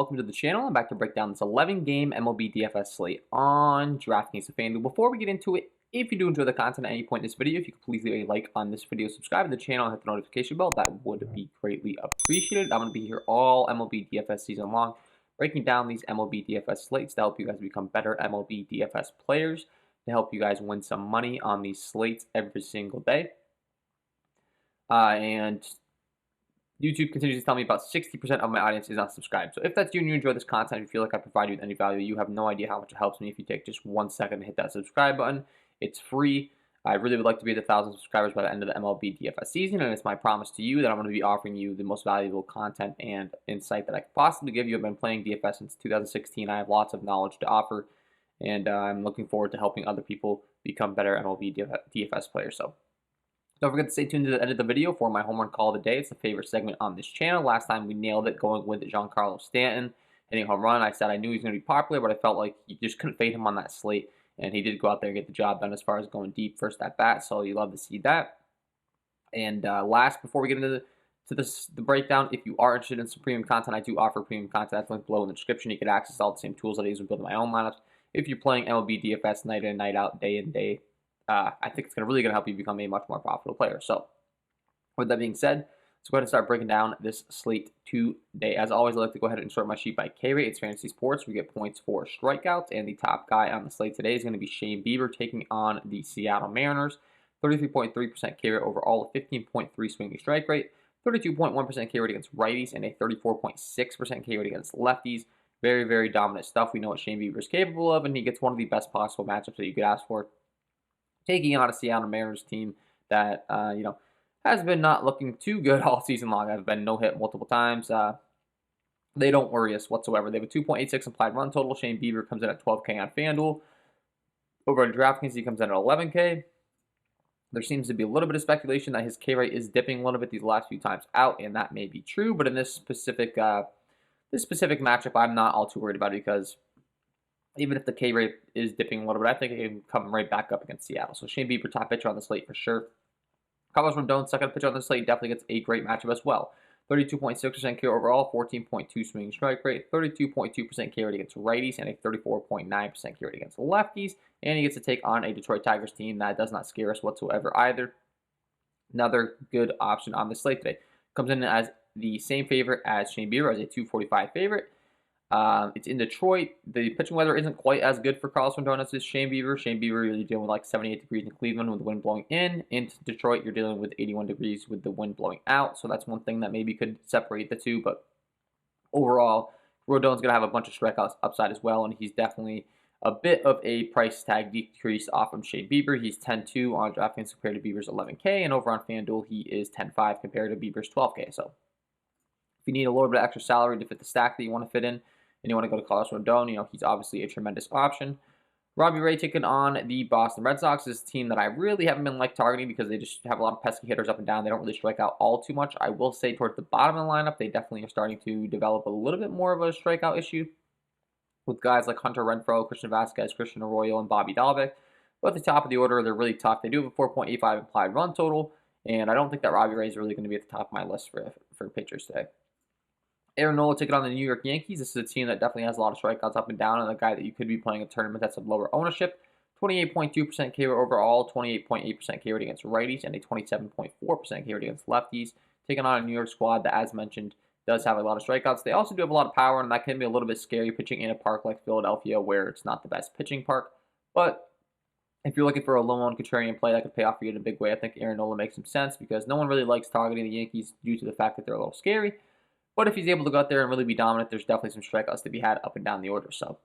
welcome to the channel. I'm back to break down this 11-game MLB DFS slate on DraftKings and FanDuel. Before we get into it, if you do enjoy the content at any point in this video, if you could please leave a like on this video, subscribe to the channel, and hit the notification bell, that would be greatly appreciated. I'm going to be here all MLB DFS season long, breaking down these MLB DFS slates to help you guys become better MLB DFS players, to help you guys win some money on these slates every single day. And YouTube continues to tell me about 60% of my audience is not subscribed. So if that's you and you enjoy this content, if you feel like I provide you with any value, you have no idea how much it helps me if you take just 1 second to hit that subscribe button. It's free. I really would like to be at 1,000 subscribers by the end of the MLB DFS season, and it's my promise to you that I'm going to be offering you the most valuable content and insight that I could possibly give you. I've been playing DFS since 2016. I have lots of knowledge to offer, and I'm looking forward to helping other people become better MLB DFS players. So don't forget to stay tuned to the end of the video for my home run call of the day. It's a favorite segment on this channel. Last time we nailed it going with Giancarlo Stanton hitting a home run. I said I knew he was going to be popular, but I felt like you just couldn't fade him on that slate. And he did go out there and get the job done as far as going deep first at bat. So you love to see that. And last, before we get into the breakdown, if you are interested in some premium content, I do offer premium content. That's linked below in the description. You can access all the same tools that I use in building my own lineups. If you're playing MLB DFS night in, night out, day in, day I think it's really going to help you become a much more profitable player. So, with that being said, let's go ahead and start breaking down this slate today. As always, I like to go ahead and sort my sheet by K rate. It's fantasy sports. We get points for strikeouts, and the top guy on the slate today is going to be Shane Bieber taking on the Seattle Mariners. 33.3% K rate overall, a 15.3 swinging strike rate, 32.1% K rate against righties, and a 34.6% K rate against lefties. Very, very dominant stuff. We know what Shane Bieber is capable of, and he gets one of the best possible matchups that you could ask for, taking on a Seattle Mariners team that, has been not looking too good all season long. I've been no-hit multiple times. They don't worry us whatsoever. They have a 2.86 implied run total. Shane Bieber comes in at 12K on FanDuel. Over on DraftKings, he comes in at 11K. There seems to be a little bit of speculation that his K rate is dipping a little bit these last few times out, and that may be true. But in this specific matchup, I'm not all too worried about it, because even if the K rate is dipping a little bit, I think it can come right back up against Seattle. So Shane Bieber, top pitcher on the slate for sure. Carlos Rodon, second pitcher on the slate, definitely gets a great matchup as well. 32.6% K overall, 14.2 swinging strike rate, 32.2% K rate against righties, and a 34.9% K rate against lefties. And he gets to take on a Detroit Tigers team that does not scare us whatsoever either. Another good option on the slate today. Comes in as the same favorite as Shane Bieber, as a 245 favorite. It's in Detroit. The pitching weather isn't quite as good for Carlos Rodon as Shane Bieber. Shane Bieber, you're dealing with like 78 degrees in Cleveland with the wind blowing in. Into Detroit, you're dealing with 81 degrees with the wind blowing out. So that's one thing that maybe could separate the two. But overall, Rodon's going to have a bunch of strikeouts upside as well, and he's definitely a bit of a price tag decrease off from Shane Bieber. He's 10.2 on DraftKings compared to Bieber's 11K, and over on FanDuel, he is 10.5 compared to Bieber's 12K. So if you need a little bit of extra salary to fit the stack that you want to fit in, and you want to go to Carlos Rodon, he's obviously a tremendous option. Robbie Ray taking on the Boston Red Sox is a team that I really haven't been targeting, because they just have a lot of pesky hitters up and down. They don't really strike out all too much. I will say towards the bottom of the lineup, they definitely are starting to develop a little bit more of a strikeout issue with guys like Hunter Renfroe, Christian Vasquez, Christian Arroyo, and Bobby Dalbec. But at the top of the order, they're really tough. They do have a 4.85 implied run total, and I don't think that Robbie Ray is really going to be at the top of my list for pitchers today. Nola taking on the New York Yankees. This is a team that definitely has a lot of strikeouts up and down, and a guy that you could be playing a tournament that's of lower ownership. 28.2% K rate overall, 28.8% K rate against righties, and a 27.4% K rate against lefties. Taking on a New York squad that, as mentioned, does have a lot of strikeouts. They also do have a lot of power, and that can be a little bit scary pitching in a park like Philadelphia, where it's not the best pitching park. But if you're looking for a low-owned contrarian play that could pay off for you in a big way, I think Nola makes some sense, because no one really likes targeting the Yankees due to the fact that they're a little scary. But if he's able to go out there and really be dominant, there's definitely some strikeouts to be had up and down the order. So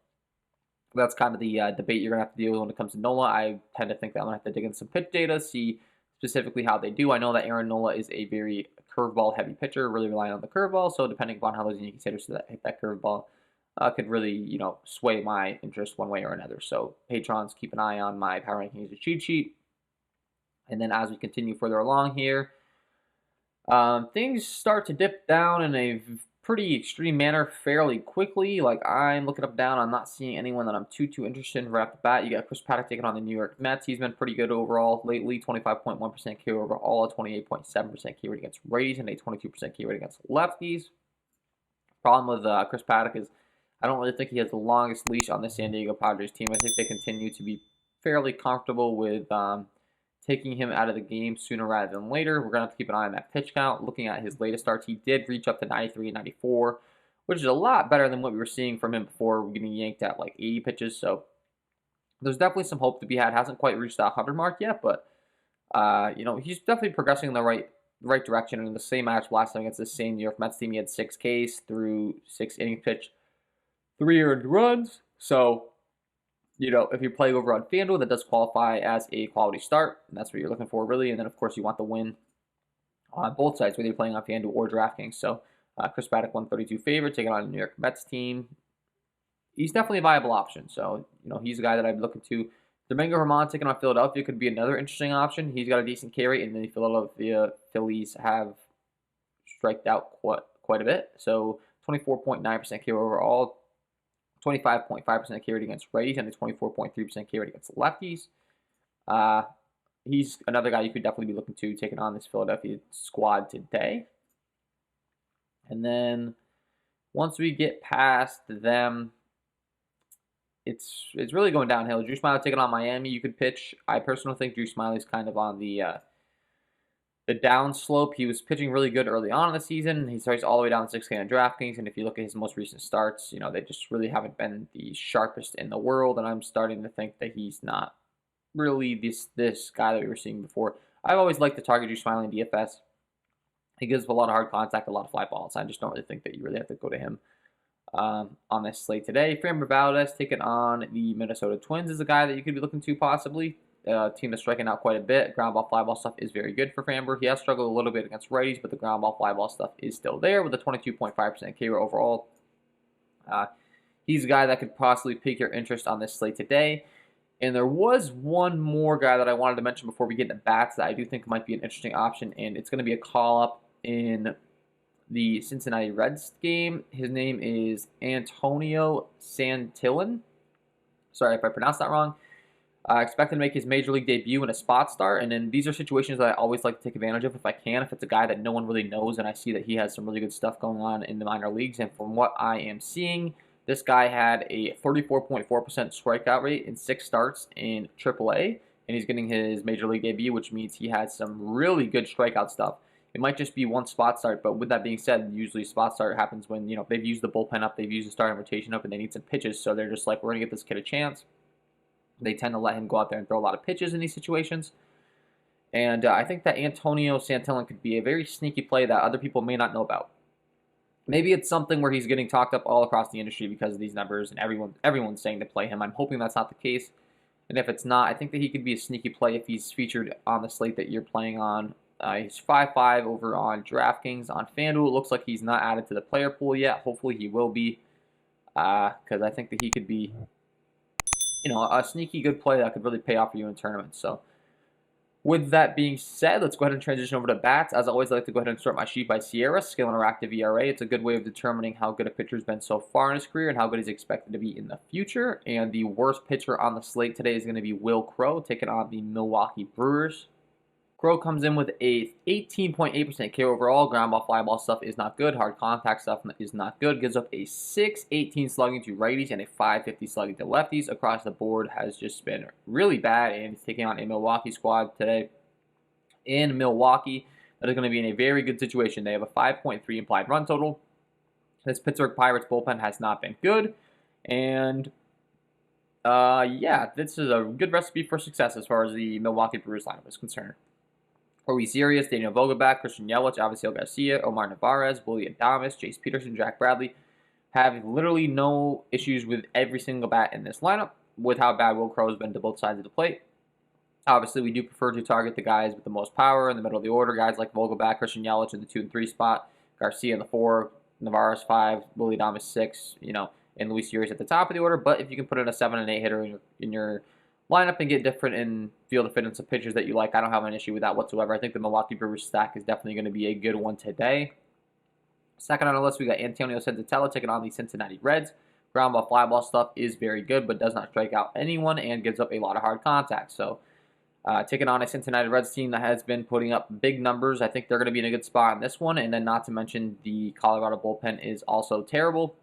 that's kind of the debate you're going to have to deal with when it comes to Nola. I tend to think that I'm going to have to dig into some pitch data, see specifically how they do. I know that Nola is a very curveball-heavy pitcher, really relying on the curveball. So depending upon how those Yankees hitters hit that curveball, could really, sway my interest one way or another. So patrons, keep an eye on my power rankings cheat sheet. And then as we continue further along here, things start to dip down in a pretty extreme manner fairly quickly. I'm looking up down, I'm not seeing anyone that I'm too interested in right off the bat. You got Chris Paddock taking on the New York Mets. He's been pretty good overall lately. 25.1% K overall, a 28.7% K rate against righties, and a 22% K rate against lefties. Problem with Chris Paddock is I don't really think he has the longest leash on the San Diego Padres team. I think they continue to be fairly comfortable with taking him out of the game sooner rather than later. We're going to have to keep an eye on that pitch count. Looking at his latest starts, he did reach up to 93 and 94, which is a lot better than what we were seeing from him before, getting yanked at like 80 pitches. So there's definitely some hope to be had. Hasn't quite reached that 100 mark yet, but he's definitely progressing in the right direction. In the same match last time against the same New York Mets team, he had 6 Ks through 6 innings pitched, 3 earned runs. So if you're playing over on FanDuel, that does qualify as a quality start. And that's what you're looking for, really. And then, of course, you want the win on both sides, whether you're playing on FanDuel or DraftKings. So Chris Paddock, 132 favorite, taking on a New York Mets team. He's definitely a viable option. So, he's a guy that I'd be looking to. Domingo Germán taking on Philadelphia could be another interesting option. He's got a decent K rate, and the Philadelphia Phillies have striked out quite a bit. So 24.9% K overall. 25.5% K rate against righties and a 24.3% K rate against lefties. He's another guy you could definitely be looking to taking on this Philadelphia squad today. And then once we get past them, it's really going downhill. Drew Smiley taking on Miami. You could pitch. I personally think Drew Smiley's kind of on the down slope. He was pitching really good early on in the season. He starts all the way down to 6K on DraftKings, and if you look at his most recent starts, they just really haven't been the sharpest in the world, and I'm starting to think that he's not really this guy that we were seeing before. I've always liked to target Drew Smiley in DFS. He gives up a lot of hard contact, a lot of fly balls. I just don't really think that you really have to go to him on this slate today. Framber Valdez taking on the Minnesota Twins is a guy that you could be looking to possibly. Team that's striking out quite a bit. Ground ball, fly ball stuff is very good for Framber. He has struggled a little bit against righties, but the ground ball, fly ball stuff is still there with a 22.5% K rate overall. He's a guy that could possibly pique your interest on this slate today. And there was one more guy that I wanted to mention before we get into bats that I do think might be an interesting option, and it's going to be a call-up in the Cincinnati Reds game. His name is Antonio Santillan. Sorry if I pronounced that wrong. I expect him to make his major league debut in a spot start, and then these are situations that I always like to take advantage of if I can. If it's a guy that no one really knows and I see that he has some really good stuff going on in the minor leagues, and from what I am seeing, this guy had a 34.4% strikeout rate in 6 starts in AAA, and he's getting his major league debut, which means he has some really good strikeout stuff. It might just be one spot start, but with that being said, usually spot start happens when they've used the bullpen up, they've used the starting rotation up, and they need some pitches, so they're just like, we're going to get this kid a chance. They tend to let him go out there and throw a lot of pitches in these situations. And I think that Antonio Santillan could be a very sneaky play that other people may not know about. Maybe it's something where he's getting talked up all across the industry because of these numbers and everyone's saying to play him. I'm hoping that's not the case. And if it's not, I think that he could be a sneaky play if he's featured on the slate that you're playing on. He's 5.5 over on DraftKings. On FanDuel, it looks like he's not added to the player pool yet. Hopefully he will be, because I think that he could be a sneaky good play that could really pay off for you in tournaments. So with that being said, let's go ahead and transition over to bats. As always, I like to go ahead and start my sheet by Sierra, skill interactive ERA. It's a good way of determining how good a pitcher's been so far in his career and how good he's expected to be in the future. And the worst pitcher on the slate today is going to be Will Crowe, taking on the Milwaukee Brewers. Crowe comes in with a 18.8% K overall. Ground ball, fly ball stuff is not good. Hard contact stuff is not good. Gives up a 6.18 slugging to righties and a 5.50 slugging to lefties. Across the board has just been really bad, and he's taking on a Milwaukee squad today. In Milwaukee, that is going to be in a very good situation. They have a 5.3 implied run total. This Pittsburgh Pirates bullpen has not been good, and this is a good recipe for success as far as the Milwaukee Brewers lineup is concerned. Are we serious? Daniel Vogelbach, Christian Yelich, Avisail Garcia, Omar Narvaez, Willie Adames, Jace Peterson, Jack Bradley have literally no issues with every single bat in this lineup with how bad Will Crowe has been to both sides of the plate. Obviously, we do prefer to target the guys with the most power in the middle of the order, guys like Vogelbach, Christian Yelich in the 2 and 3 spot, Garcia in the 4, Narvaez 5, Willie Adames 6, and Luis Urias at the top of the order. But if you can put in a 7 and 8 hitter in your lineup and get different in field of fitness of pitchers that you like, I don't have an issue with that whatsoever. I think the Milwaukee Brewers stack is definitely going to be a good one today. Second on the list, we got Antonio Centella taking on the Cincinnati Reds. Ground ball, fly ball stuff is very good, but does not strike out anyone and gives up a lot of hard contact. So taking on a Cincinnati Reds team that has been putting up big numbers. I think they're going to be in a good spot on this one. And then not to mention the Colorado bullpen is also terrible.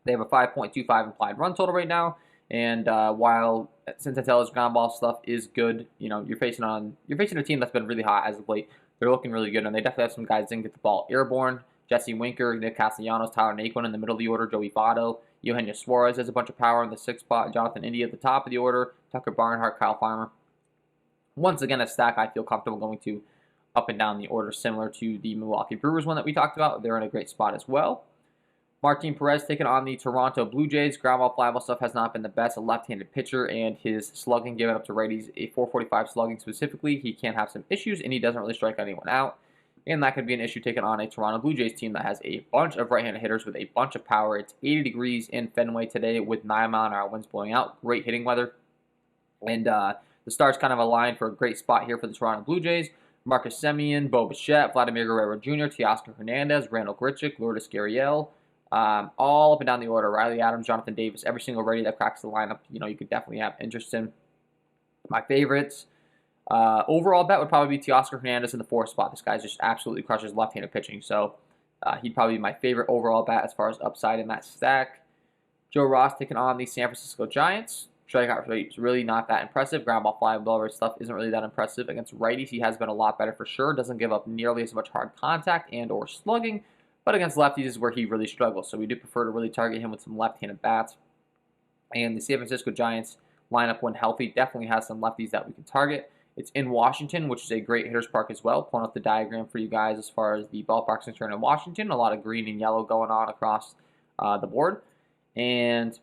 They have a 5.25 implied run total right now. And while Centella's ground ball stuff is good, you're facing a team that's been really hot as of late. They're looking really good, and they definitely have some guys that can get the ball airborne. Jesse Winker, Nick Castellanos, Tyler Naquin in the middle of the order, Joey Votto, Eugenio Suarez has a bunch of power in the 6th spot, Jonathan India at the top of the order, Tucker Barnhart, Kyle Farmer. Once again, a stack I feel comfortable going to up and down the order, similar to the Milwaukee Brewers one that we talked about. They're in a great spot as well. Martin Perez taking on the Toronto Blue Jays. Ground ball, fly ball stuff has not been the best. A left-handed pitcher, and his slugging given up to righties, a 445 slugging specifically. He can have some issues, and he doesn't really strike anyone out. And that could be an issue taking on a Toronto Blue Jays team that has a bunch of right-handed hitters with a bunch of power. It's 80 degrees in Fenway today with 9-mile-an-hour winds blowing out. Great hitting weather. And the stars kind of aligned for a great spot here for the Toronto Blue Jays. Marcus Semien, Bo Bichette, Vladimir Guerrero Jr., Teoscar Hernandez, Randall Grichuk, Lourdes Gurriel. All up and down the order. Riley Adams, Jonathan Davis, every single righty that cracks the lineup, you could definitely have interest in. My favorites, overall bet would probably be Teoscar Hernandez in the 4th spot. This guy just absolutely crushes left-handed pitching, so he'd probably be my favorite overall bet as far as upside in that stack. Joe Ross taking on the San Francisco Giants. Strikeout rate is really not that impressive. Ground ball, fly ball rate stuff isn't really that impressive. Against righties, he has been a lot better for sure. Doesn't give up nearly as much hard contact and or slugging. But against lefties is where he really struggles. So we do prefer to really target him with some left-handed bats. And the San Francisco Giants lineup, when healthy, definitely has some lefties that we can target. It's in Washington, which is a great hitter's park as well. Pulling up the diagram for you guys as far as the ballpark's concerned in Washington. A lot of green and yellow going on across the board. And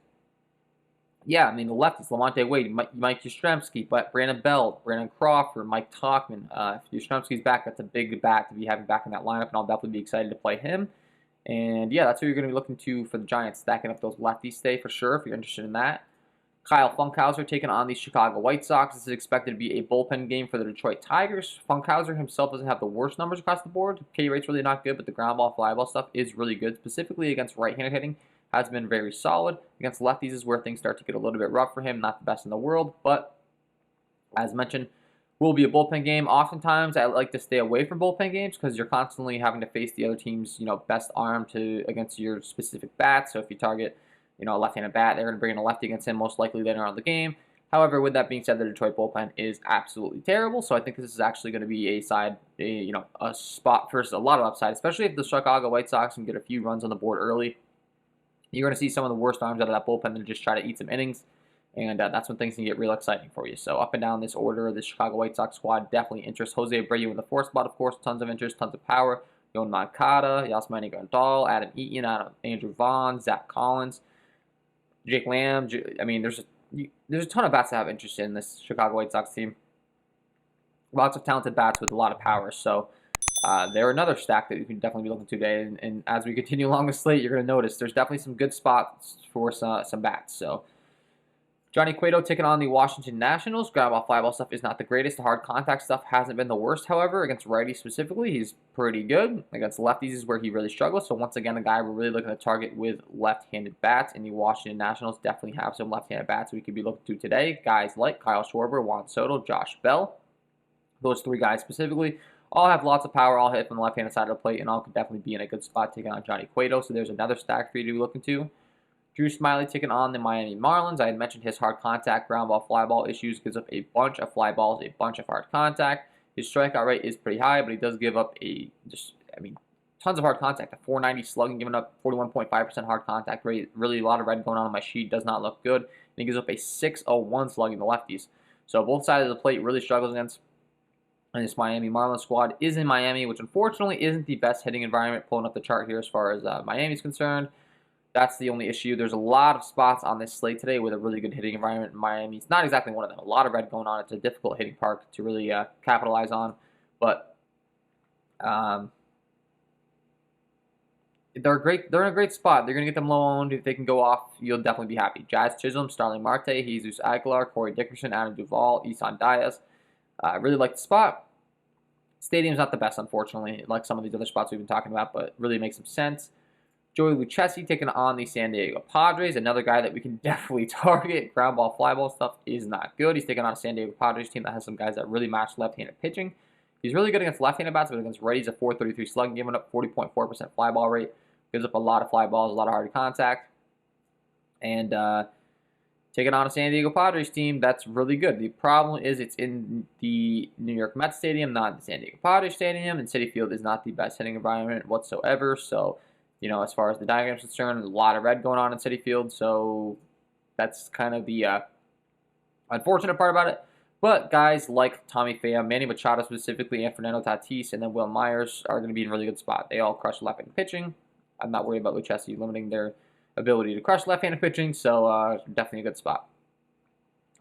yeah, the lefties, Lamonte Wade, Mike Yastrzemski, Brandon Belt, Brandon Crawford, Mike Tauchman. If Yastrzemski's back, that's a big bat to be having back in that lineup, and I'll definitely be excited to play him. And yeah, that's who you're going to be looking to for the Giants, stacking up those lefties stay for sure if you're interested in that. Kyle Funkhouser taking on the Chicago White Sox. This is expected to be a bullpen game for the Detroit Tigers. Funkhouser himself doesn't have the worst numbers across the board. K rate's really not good, but the ground ball, fly ball stuff is really good, specifically against right-handed hitting. Has been very solid. Against lefties is where things start to get a little bit rough for him. Not the best in the world, but as mentioned, will be a bullpen game. Oftentimes, I like to stay away from bullpen games because you're constantly having to face the other team's, best arm against your specific bat. So if you target, a left-handed bat, they're going to bring in a lefty against him most likely later on in the game. However, with that being said, the Detroit bullpen is absolutely terrible. So I think this is actually going to be a spot for a lot of upside, especially if the Chicago White Sox can get a few runs on the board early. You're going to see some of the worst arms out of that bullpen and just try to eat some innings, and that's when things can get real exciting for you. So up and down this order, the Chicago White Sox squad definitely interests. Jose Abreu in the 4th spot, of course, tons of interest, tons of power. Yoan Moncada, Yasmani Grandal, Adam Eaton, Andrew Vaughn, Zach Collins, Jake Lamb. There's a ton of bats that have interest in this Chicago White Sox team. Lots of talented bats with a lot of power, so they're another stack that you can definitely be looking to today. And as we continue along the slate, you're going to notice there's definitely some good spots for some bats. So Johnny Cueto taking on the Washington Nationals. Ground ball, fly ball stuff is not the greatest. The hard contact stuff hasn't been the worst, however. Against righties specifically, he's pretty good. Against lefties is where he really struggles. So once again, a guy we're really looking to target with left-handed bats. And the Washington Nationals definitely have some left-handed bats we could be looking to today. Guys like Kyle Schwarber, Juan Soto, Josh Bell. Those 3 guys specifically all have lots of power, all hit from the left-handed side of the plate, and all could definitely be in a good spot taking on Johnny Cueto. So there's another stack for you to be looking to. Drew Smiley taking on the Miami Marlins. I had mentioned his hard contact, ground ball, fly ball issues. Gives up a bunch of fly balls, a bunch of hard contact. His strikeout rate is pretty high, but he does give up tons of hard contact. A 490 slugging, giving up 41.5% hard contact rate. Really a lot of red going on my sheet. Does not look good. And he gives up a 601 slugging the lefties. So both sides of the plate really struggles against. And this Miami Marlins squad is in Miami, which unfortunately isn't the best hitting environment. Pulling up the chart here as far as Miami's concerned. That's the only issue. There's a lot of spots on this slate today with a really good hitting environment in Miami. It's not exactly one of them. A lot of red going on. It's a difficult hitting park to really capitalize on. But they're great. They're in a great spot. They're going to get them low owned. If they can go off, you'll definitely be happy. Jazz Chisholm, Starling Marte, Jesus Aguilar, Corey Dickerson, Adam Duvall, Isan Diaz. I really like the spot. Stadium's not the best, unfortunately, like some of these other spots we've been talking about, but really makes some sense. Joey Lucchesi taking on the San Diego Padres, another guy that we can definitely target. Ground ball, fly ball stuff is not good. He's taking on a San Diego Padres team that has some guys that really match left-handed pitching. He's really good against left-handed bats, but against righties, a .433 slugging, giving up 40.4% fly ball rate. Gives up a lot of fly balls, a lot of hard contact. And taking on a San Diego Padres team that's really good. The problem is it's in the New York Mets Stadium, not the San Diego Padres Stadium, and Citi Field is not the best hitting environment whatsoever. So, as far as the diagram is concerned, there's a lot of red going on in Citi Field, so that's kind of the unfortunate part about it. But guys like Tommy Pham, Manny Machado specifically, and Fernando Tatis, and then Will Myers are going to be in a really good spot. They all crush left-handed pitching. I'm not worried about Lucchesi limiting their ability to crush left-handed pitching, so definitely a good spot.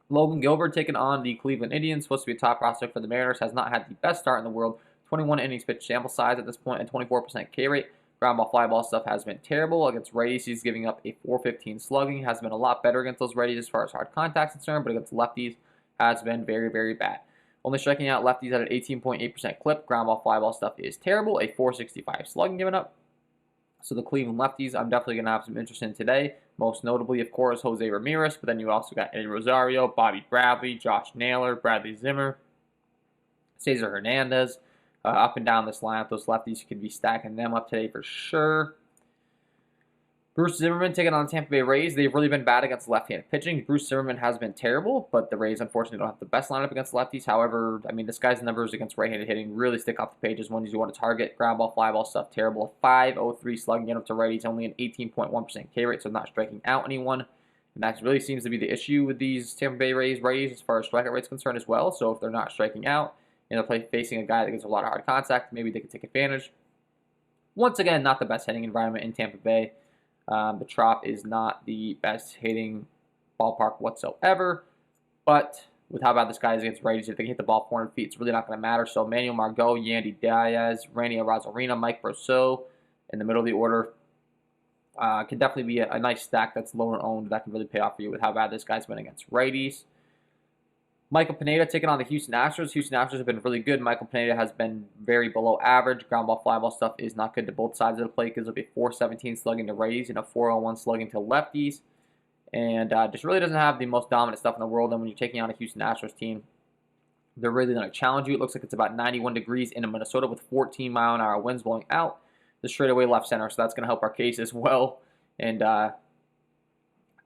Logan Gilbert taking on the Cleveland Indians, supposed to be a top prospect for the Mariners, has not had the best start in the world. 21 innings pitched sample size at this point and 24% K rate. Ground ball, fly ball stuff has been terrible. Against righties, he's giving up a .415 slugging. Has been a lot better against those righties as far as hard contact is concerned, but against lefties has been very, very bad. Only striking out lefties at an 18.8% clip. Ground ball, fly ball stuff is terrible. A .465 slugging given up. So the Cleveland lefties, I'm definitely going to have some interest in today. Most notably, of course, Jose Ramirez. But then you also got Eddie Rosario, Bobby Bradley, Josh Naylor, Bradley Zimmer, Cesar Hernandez. Up and down this lineup, those lefties, you could be stacking them up today for sure. Bruce Zimmerman taking on the Tampa Bay Rays. They've really been bad against left-handed pitching. Bruce Zimmerman has been terrible, but the Rays, unfortunately, don't have the best lineup against lefties. However, this guy's numbers against right-handed hitting really stick off the page as ones you want to target. Ground ball, fly ball stuff, terrible. A .503 slugging up to righties, only an 18.1% K rate, so not striking out anyone. And that really seems to be the issue with these Tampa Bay Rays righties as far as strikeout rate's concerned as well. So if they're not striking out, facing a guy that gets a lot of hard contact, maybe they can take advantage. Once again, not the best hitting environment in Tampa Bay. The Trop is not the best hitting ballpark whatsoever. But with how bad this guy is against righties, if they hit the ball 400 feet, it's really not going to matter. So Manuel Margot, Yandy Diaz, Randy Arozarena, Mike Brosseau in the middle of the order could definitely be a nice stack that's lower owned that can really pay off for you with how bad this guy's been against righties. Michael Pineda taking on the Houston Astros. Houston Astros have been really good. Michael Pineda has been very below average. Ground ball, fly ball stuff is not good to both sides of the plate. Gives up a .417 slugging to righties and a .401 slugging to lefties. And just really doesn't have the most dominant stuff in the world. And when you're taking on a Houston Astros team, they're really going to challenge you. It looks like it's about 91 degrees in Minnesota with 14-mile-an-hour winds blowing out the straightaway left center. So that's going to help our case as well. And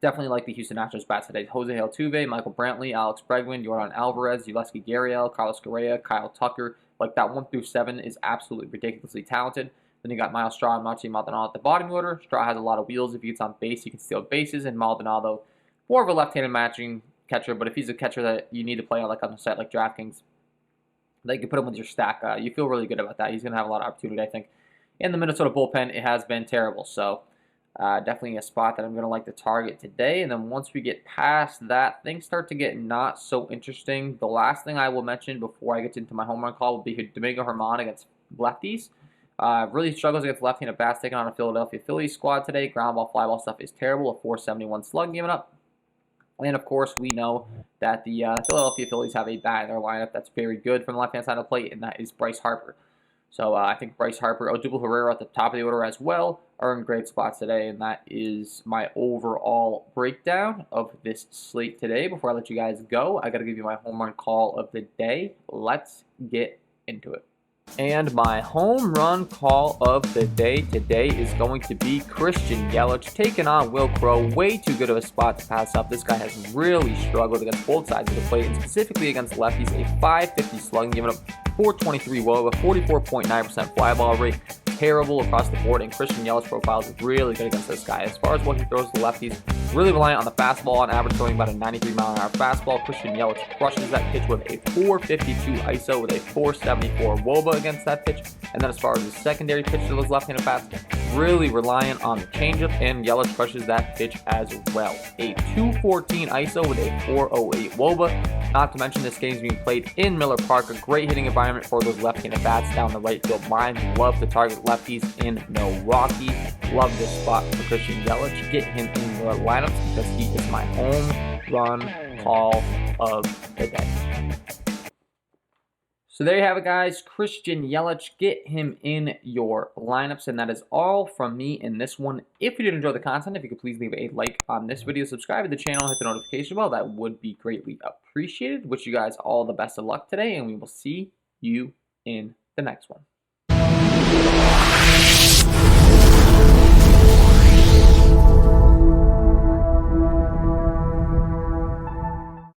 definitely like the Houston Astros bats today. Jose Altuve, Michael Brantley, Alex Bregman, Jordan Alvarez, Yulieski Gurriel, Carlos Correa, Kyle Tucker. Like that 1 through 7 is absolutely ridiculously talented. Then you got Miles Straw and Machi Maldonado at the bottom order. Straw has a lot of wheels. If he gets on base, he can steal bases. And Maldonado, more of a left-handed matching catcher. But if he's a catcher that you need to play on like on a site like DraftKings, that you can put him with your stack. You feel really good about that. He's going to have a lot of opportunity, I think. In the Minnesota bullpen, it has been terrible. So definitely a spot that I'm going to like to target today. And then once we get past that, things start to get not so interesting. The last thing I will mention before I get into my home run call will be Domingo Germán against lefties. Really struggles against left-handed bats, taking on a Philadelphia Phillies squad today. Ground ball, fly ball stuff is terrible. A .471 slug given up. And of course, we know that the Philadelphia Phillies have a bat in their lineup that's very good from the left-hand side of the plate, and that is Bryce Harper. So I think Bryce Harper, Odubel Herrera at the top of the order as well are in great spots today, and that is my overall breakdown of this slate today. Before I let you guys go, I got to give you my home run call of the day. Let's get into it. And my home run call of the day today is going to be Christian Yelich taking on Will Crowe. Way too good of a spot to pass up. This guy has really struggled against both sides of the plate, and specifically against lefties. A .550 slugging, giving up .423 WOBA, a 44.9% fly ball rate. Terrible across the board, and Christian Yelich profile is really good against this guy. As far as what he throws to lefties, really reliant on the fastball, on average throwing about a 93-mile-an-hour fastball. Christian Yelich crushes that pitch with a .452 ISO with a .474 WOBA against that pitch. And then as far as the secondary pitch to those left-handed bats, really reliant on the changeup, and Yelich crushes that pitch as well. A .214 ISO with a .408 WOBA. Not to mention this game is being played in Miller Park, a great hitting environment for those left-handed bats down the right field line. Love to target lefties in Milwaukee. Love this spot for Christian Yelich. Get him in your lineups because he is my home run call of the day. So there you have it, guys. Christian Yelich, get him in your lineups. And that is all from me in this one. If you did enjoy the content, if you could please leave a like on this video, subscribe to the channel, hit the notification bell. That would be greatly appreciated. Wish you guys all the best of luck today, and we will see you in the next one.